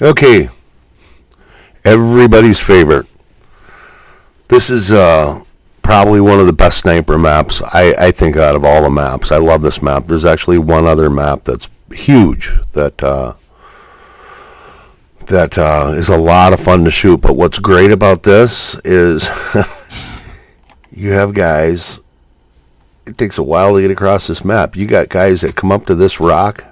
Okay, everybody's favorite. This is probably one of the best sniper maps I think out of all the maps. I love this map. There's actually one other map that's huge that is a lot of fun to shoot. But what's great about this is you have guys. It takes a while to get across this map. You got guys that come up to this rock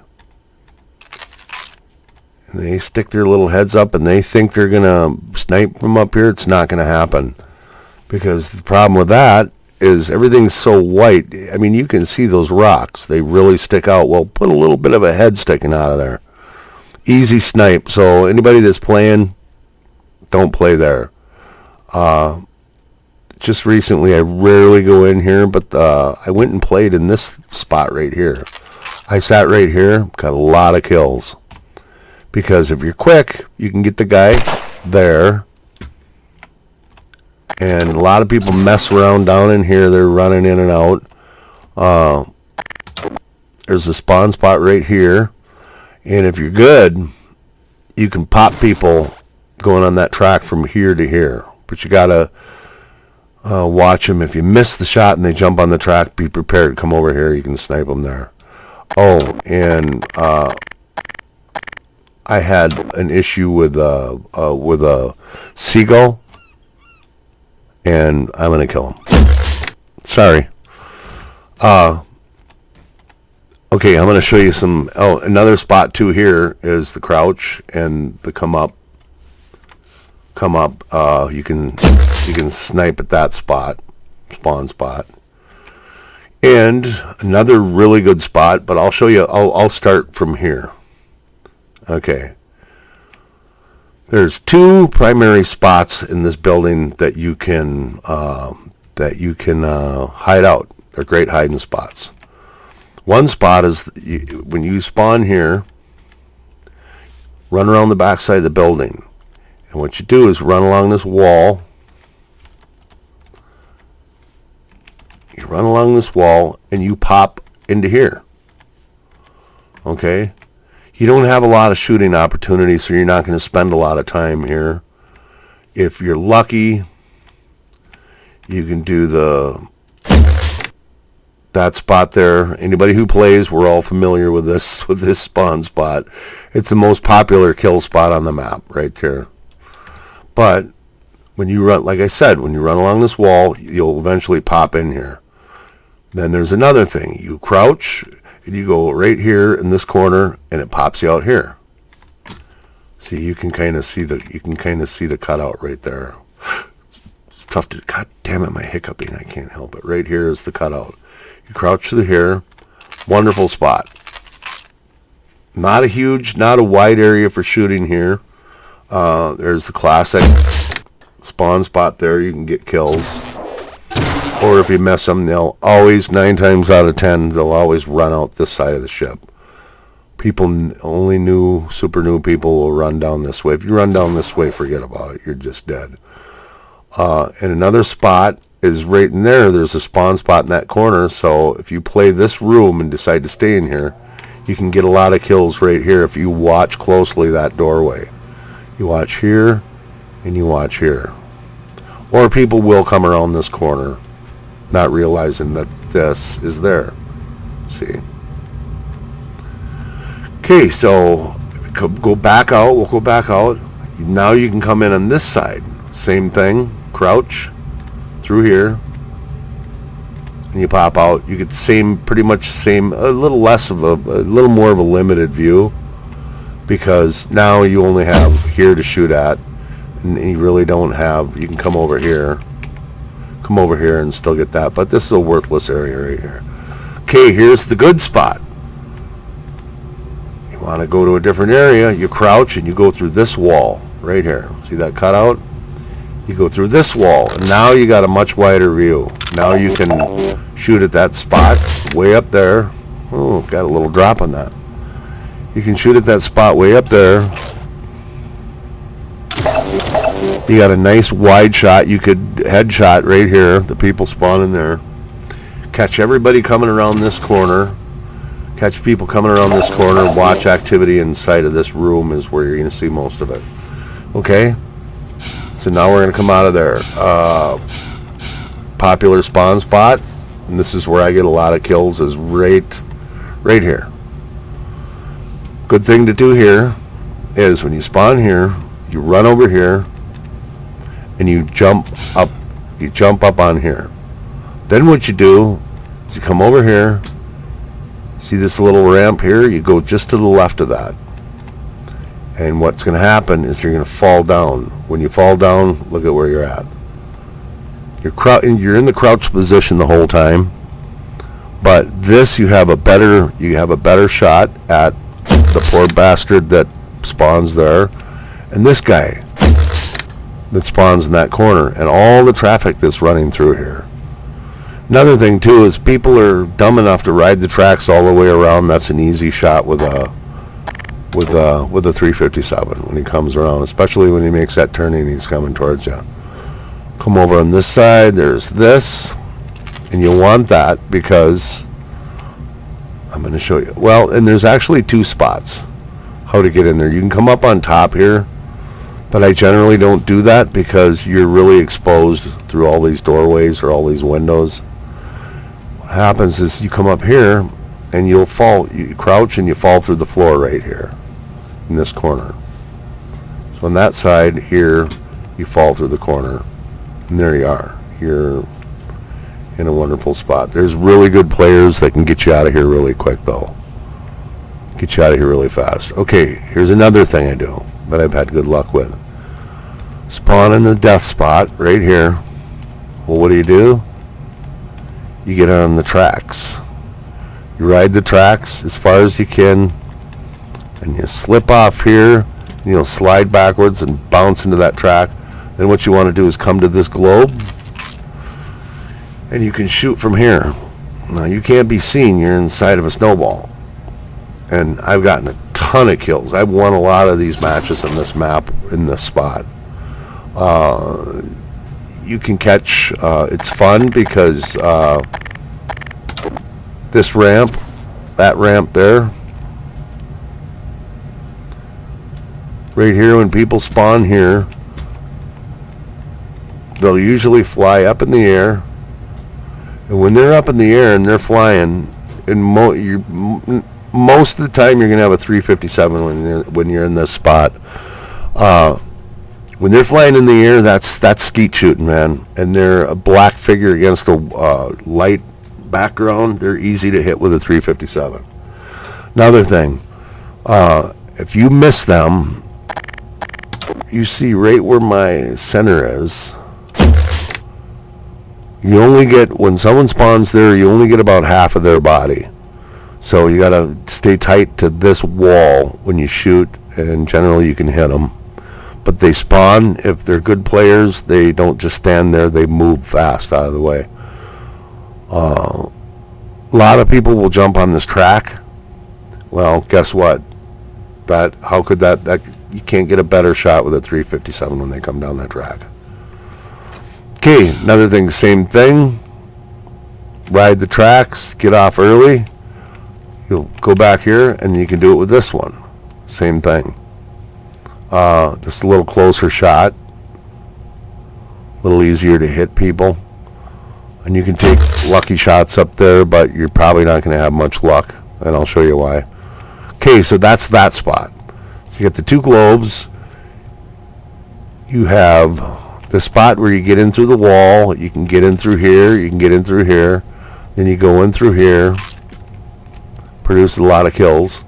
and they stick their little heads up and they think they're going to snipe from up here. It's not going to happen. Because the problem with that is everything's so white. I mean, you can see those rocks. They really stick out. Well, put a little bit of a head sticking out of there. Easy snipe. So anybody that's playing, don't play there. Just recently, I rarely go in here, but I went and played in this spot right here. I sat right here, got a lot of kills. Because if you're quick, you can get the guy there. And a lot of people mess around down in here. They're running in and out. There's a spawn spot right here. And if you're good, you can pop people going on that track from here to here. But you got to watch them. If you miss the shot and they jump on the track, be prepared. Come over here. You can snipe them there. Oh, and I had an issue with a seagull. And I'm going to kill him. Sorry. Okay, I'm going to show you some... Oh, another spot, too, here is the crouch and the come up. Come up. You can snipe at that spot. Spawn spot. And another really good spot, but I'll show you... I'll start from here. Okay. There's two primary spots in this building that you can hide out. They're great hiding spots. One spot is when you spawn here, run around the back side of the building. And what you do is run along this wall. You run along this wall and you pop into here. Okay? You don't have a lot of shooting opportunities, so you're not going to spend a lot of time here. If you're lucky, you can do that spot there. Anybody who plays, we're all familiar with this spawn spot. It's the most popular kill spot on the map, right there. But when you run, like I said, when you run along this wall, you'll eventually pop in here. Then there's another thing. You crouch. And you go right here in this corner, and it pops you out here. See, you can kind of see the cutout right there. It's tough to. God damn it, my hiccuping! I can't help it. Right here is the cutout. You crouch through here. Wonderful spot. Not a wide area for shooting here. There's the classic spawn spot there. You can get kills. Or if you miss them, they'll always, 9 times out of 10, they'll always run out this side of the ship. Super new people will run down this way. If you run down this way, forget about it. You're just dead. And another spot is right in there. There's a spawn spot in that corner. So if you play this room and decide to stay in here, you can get a lot of kills right here if you watch closely that doorway. You watch here and you watch here. Or people will come around this corner, not realizing that this is there. See? Okay, so go back out. We'll go back out. Now you can come in on this side. Same thing. Crouch through here. And you pop out. You get pretty much the same, a little more of a limited view. Because now you only have here to shoot at. And you really don't have, you can come over here and still get that, but this is a worthless area right here. Okay, here's the good spot. You want to go to a different area, you crouch and you go through this wall right here. See that cutout? You go through this wall and now you got a much wider view. Now you can shoot at that spot way up there. Oh, got a little drop on that. You can shoot at that spot way up there. You got a nice wide shot. You could headshot right here. The people spawning there. Catch everybody coming around this corner. Catch people coming around this corner. Watch activity inside of this room is where you're going to see most of it. Okay? So now we're going to come out of there. Popular spawn spot, and this is where I get a lot of kills, is right here. Good thing to do here is when you spawn here, you run over here, and you jump up. You jump up on here. Then what you do is you come over here. See this little ramp here? You go just to the left of that. And what's going to happen is you're going to fall down. When you fall down, look at where you're at. You're in the crouch position the whole time. But this you have a better shot at the poor bastard that spawns there, and this guy that spawns in that corner, and all the traffic that's running through here. Another thing too is people are dumb enough to ride the tracks all the way around. That's an easy shot with a 357 when he comes around, especially when he makes that turn and he's coming towards you. Come over on this side. There's this, and you want that because I'm going to show you. Well, and there's actually two spots how to get in there. You can come up on top here, but I generally don't do that because you're really exposed through all these doorways or all these windows. What happens is you come up here and you'll fall. You crouch and you fall through the floor right here in this corner. So on that side here, you fall through the corner, and there you are. You're in a wonderful spot. There's really good players that can get you out of here really quick, though. Get you out of here really fast. Okay, here's another thing I do that I've had good luck with. Spawn in the death spot right here. Well, what do? You get on the tracks. You ride the tracks as far as you can, and you slip off here, and you'll slide backwards and bounce into that track. Then what you want to do is come to this globe, and you can shoot from here. Now, you can't be seen. You're inside of a snowball. And I've gotten a ton of kills. I've won a lot of these matches in this map, in this spot. You can catch, it's fun because this ramp, that ramp there, right here, when people spawn here, they'll usually fly up in the air. And when they're up in the air and they're flying, and most of the time you're going to have a 357 when you're in this spot. When they're flying in the air, that's skeet shooting, man. And they're a black figure against a light background. They're easy to hit with a 357. Another thing, if you miss them, you see right where my center is. You only get, when someone spawns there, you only get about half of their body. So you got to stay tight to this wall when you shoot, and generally you can hit them. But they spawn, if they're good players, they don't just stand there, they move fast out of the way. A lot of people will jump on this track. Well, guess what? How could that you can't get a better shot with a 357 when they come down that track. Okay, another thing, same thing. Ride the tracks, get off early. You'll go back here, and you can do it with this one. Same thing. Just a little closer shot. A little easier to hit people. And you can take lucky shots up there, but you're probably not going to have much luck. And I'll show you why. Okay, so that's that spot. So you get the two globes. You have the spot where you get in through the wall. You can get in through here. You can get in through here. Then you go in through here. Produces a lot of kills.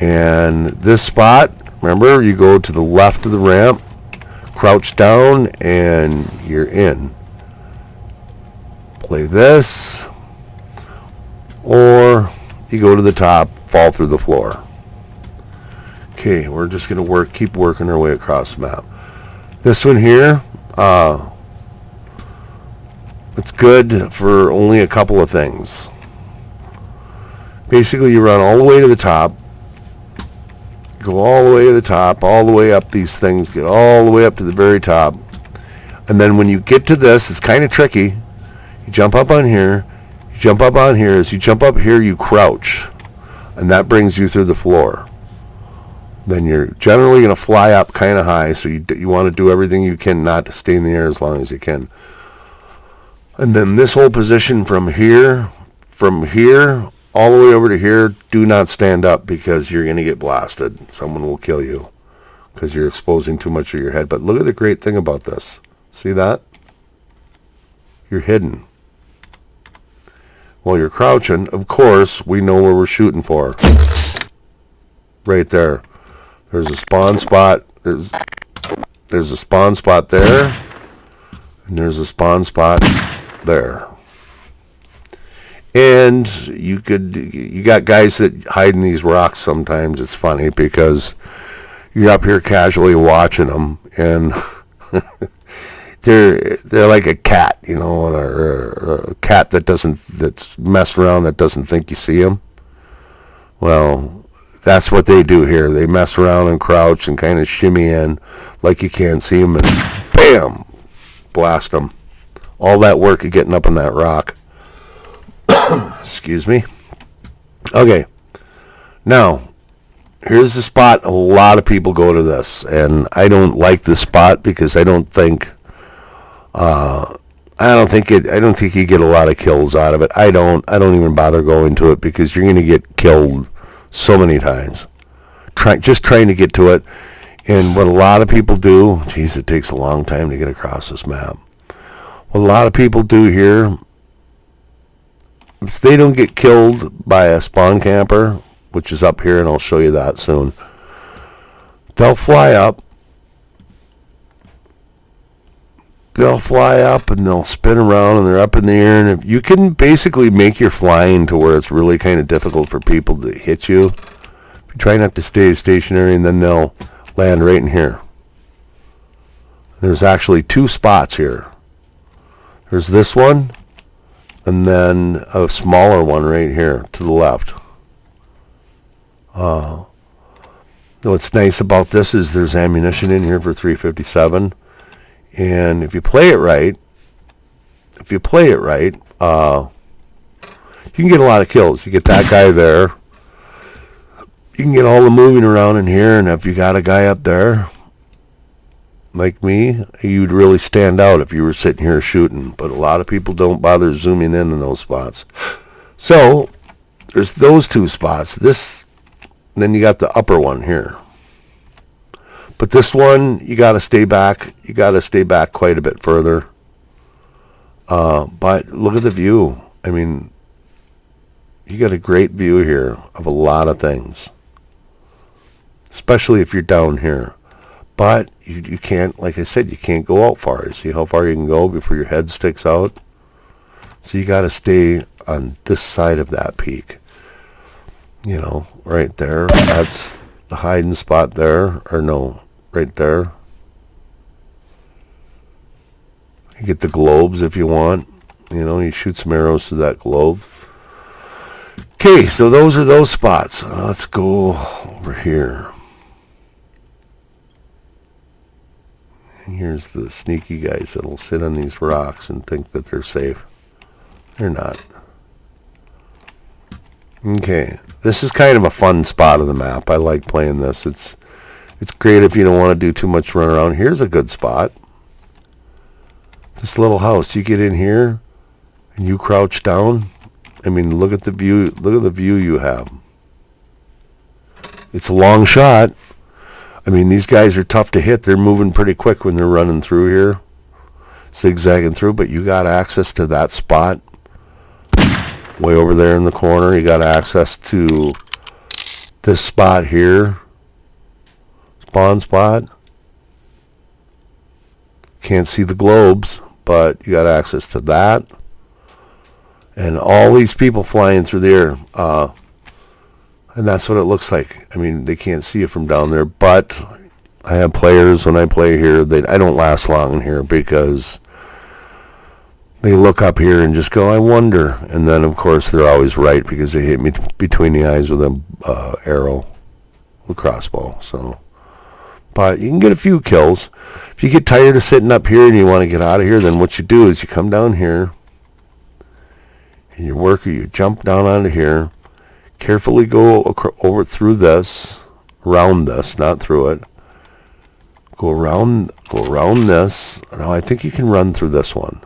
And this spot, remember, you go to the left of the ramp, crouch down, and you're in. Play this, or you go to the top, fall through the floor. Okay, we're just going to keep working our way across the map. This one here, it's good for only a couple of things. Basically, you run all the way to the top, go all the way to the top, all the way up these things, get all the way up to the very top. And then when you get to this, it's kind of tricky. You jump up on here. You jump up on here. As you jump up here, you crouch. and that brings you through the floor. Then you're generally going to fly up kind of high, so you want to do everything you can not to stay in the air as long as you can. And then this whole position from here all the way over to here, do not stand up because you're going to get blasted. Someone will kill you because you're exposing too much of your head. But look at the great thing about this. See that? You're hidden. While you're crouching, of course, we know where we're shooting for. Right there. There's a spawn spot. There's a spawn spot there. And there's a spawn spot there. And you got guys that hide in these rocks sometimes. It's funny because you're up here casually watching them, and they're like a cat, you know, or a cat that's messed around that doesn't think you see them. Well, that's what they do here. They mess around and crouch and kind of shimmy in like you can't see them, and bam, blast them. All that work of getting up on that rock. Excuse me. Okay. Now, here's the spot. A lot of people go to this, and I don't like this spot because I don't think you get a lot of kills out of it. I don't even bother going to it because you're going to get killed so many times. Just trying to get to it. And what a lot of people do, geez, it takes a long time to get across this map. What a lot of people do here, if they don't get killed by a spawn camper, which is up here, and I'll show you that soon, they'll fly up. They'll fly up and they'll spin around and they're up in the air, and you can basically make your flying to where it's really kind of difficult for people to hit you. If you try not to stay stationary, and then they'll land right in here. There's actually two spots here. There's this one, and then a smaller one right here to the left. What's nice about this is there's ammunition in here for 357, and if you play it right, you can get a lot of kills. You get that guy there. You can get all the moving around in here, and if you got a guy up there, like me, you'd really stand out if you were sitting here shooting. But a lot of people don't bother zooming in those spots. So there's those two spots. Then you got the upper one here. But this one, you got to stay back. You got to stay back quite a bit further. But look at the view. I mean, you got a great view here of a lot of things, especially if you're down here. But you can't, like I said, you can't go out far. You see how far you can go before your head sticks out? So you got to stay on this side of that peak. You know, right there. That's the hiding spot there. Or no, right there. You get the globes if you want. You know, you shoot some arrows to that globe. Okay, so those are those spots. Let's go over here. And here's the sneaky guys that'll sit on these rocks and think that they're safe. They're not. Okay, this is kind of a fun spot of the map. I like playing this. It's great if you don't want to do too much run around. Here's a good spot. This little house. You get in here and you crouch down. I mean, look at the view. Look at the view you have. It's a long shot. I mean, these guys are tough to hit. They're moving pretty quick when they're running through here, zigzagging through. But you got access to that spot way over there in the corner. You got access to this spot here, spawn spot. Can't see the globes, but you got access to that. And all these people flying through the air. And that's what it looks like. I mean, they can't see it from down there, but I have players when I play here. I don't last long in here because they look up here and just go, I wonder. And then, of course, they're always right because they hit me between the eyes with an arrow, a crossbow. So, but you can get a few kills. If you get tired of sitting up here and you want to get out of here, then what you do is you come down here and you jump down onto here, Carefully go over through this, around this, not through it. Go around this. No, I think you can run through this one.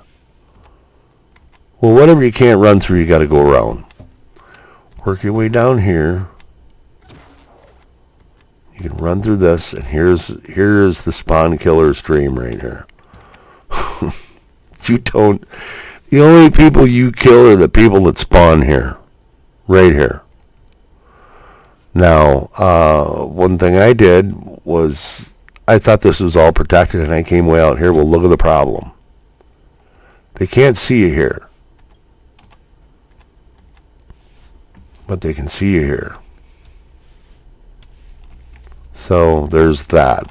Well, whatever you can't run through, you got to go around. Work your way down here. You can run through this, and here's the spawn killer stream right here. You don't. The only people you kill are the people that spawn here, right here. Now, one thing I did was I thought this was all protected, and I came way out here. Well, look at the problem. They can't see you here, but they can see you here. So there's that.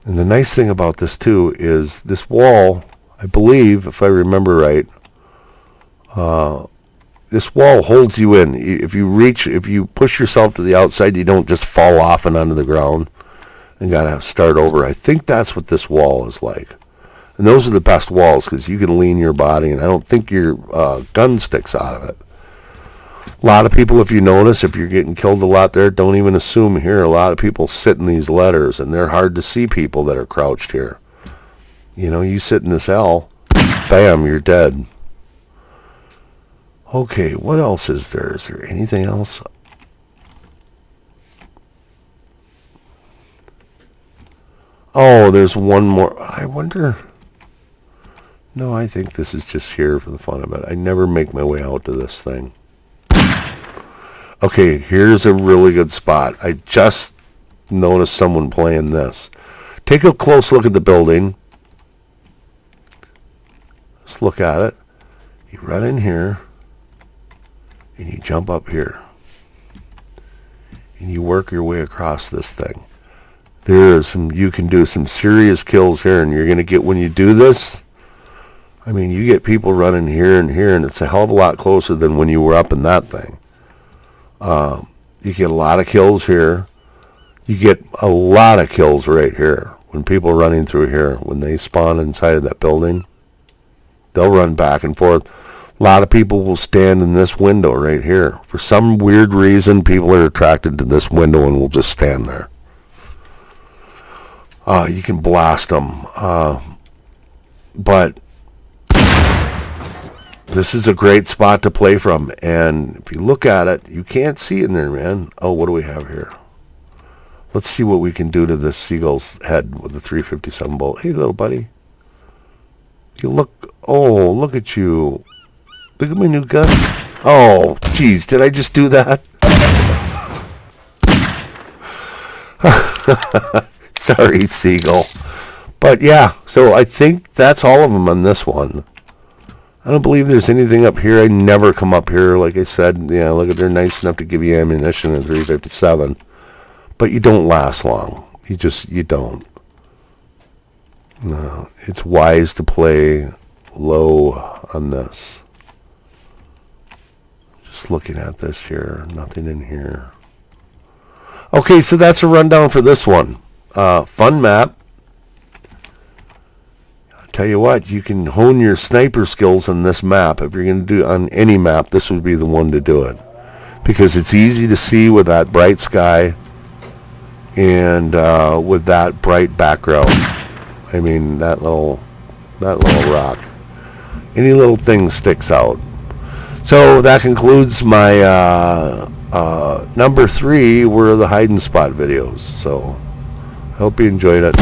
And the nice thing about this too is this wall, I believe, if I remember right, this wall holds you in. If you push yourself to the outside, you don't just fall off and onto the ground and gotta start over. I think that's what this wall is like. And those are the best walls because you can lean your body, and I don't think your gun sticks out of it. A lot of people, if you notice, if you're getting killed a lot there, don't even assume here. A lot of people sit in these letters, and they're hard to see people that are crouched here. You know, you sit in this L, bam, you're dead. Okay, what else is there? Is there anything else? Oh, there's one more. I wonder. No, I think this is just here for the fun of it. I never make my way out to this thing. Okay, here's a really good spot. I just noticed someone playing this. Take a close look at the building. Just look at it. You run in here, and you jump up here. And you work your way across this thing. You can do some serious kills here, and you're going to get, when you do this, I mean, you get people running here and here, and it's a hell of a lot closer than when you were up in that thing. You get a lot of kills here. You get a lot of kills right here. When people are running through here, when they spawn inside of that building, they'll run back and forth. A lot of people will stand in this window right here. For some weird reason, people are attracted to this window and will just stand there. You can blast them. But this is a great spot to play from, and if you look at it, you can't see in there, man. Oh, what do we have here? Let's see what we can do to this seagull's head with the 357 bolt. Hey, little buddy. You look. Oh, look at you. Look at my new gun. Oh, geez, did I just do that? Sorry, seagull. But yeah, so I think that's all of them on this one. I don't believe there's anything up here. I never come up here. Like I said, yeah, look at, they're nice enough to give you ammunition in 357. But you don't last long. You don't. No, it's wise to play low on this. Just looking at this here. Nothing in here. Okay, so that's a rundown for this one. Fun map. Tell you what, you can hone your sniper skills on this map. If you're going to do on any map, this would be the one to do it, because it's easy to see with that bright sky and with that bright background. I mean, that little rock, any little thing sticks out. So that concludes my number 3 were the hide and spot videos. So I hope you enjoyed it.